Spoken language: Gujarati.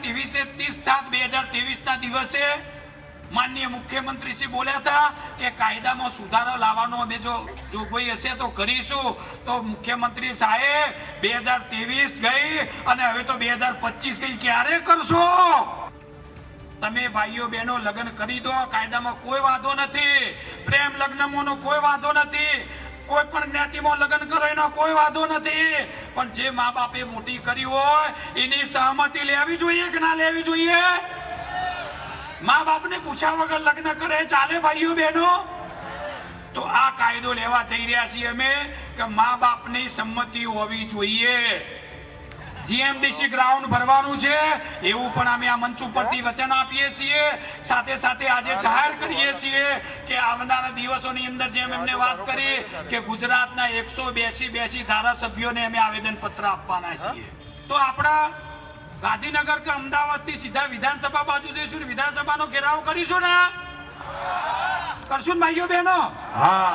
30/7/2023 ના દિવસે માનનીય મુખ્યમંત્રી શ્રી બોલ્યા હતા કે કાયદામાં સુધારો લાવવાનો અમે જો જોગવાઈ હશે તો કરીશું. તો મુખ્યમંત્રી સાહેબ 2023 ગઈ અને હવે તો 2025 ગઈ, ક્યારે કરશો? તમે ભાઈઓ બહેનો લગ્ન કરી દો, કાયદામાં કોઈ વાંધો નથી. પ્રેમ લગ્નમાંનો કોઈ વાંધો નથી. કોઈ પણ જ્ઞાતિમાં લગ્ન કરો એનો કોઈ વાંધો નથી. પણ જે મા બાપે મોટી કરી હોય એની સહમતિ લેવી જોઈએ કે ના લેવી જોઈએ? મા બાપને પૂછ્યા વગર લગ્ન કરે ચાલે ભાઈઓ બહેનો? તો આ કાયદો લેવા જઈ રહ્યા છીએ અમે કે મા બાપની સંમતિ હોવી જોઈએ. જીએમડીસી ગ્રાઉન્ડ ભરવાનું છે એવું પણ અમે આ મંચ ઉપરથી વચન આપીએ છીએ. સાથે સાથે આજે જાહેર કરીએ છીએ કે આવનારા દિવસોની અંદર જેમ એમને વાત કરી કે ગુજરાતના 182 ધારાસભ્યોને અમે આવેદન પત્ર આપવાના છીએ. તો આપણા ગાંધીનગર કે અમદાવાદ થી સીધા વિધાનસભા બાજુ જઈશું, વિધાનસભાનો ઘેરાવ કરીશું ને? કરશું ને ભાઈઓ બહેનો? હા.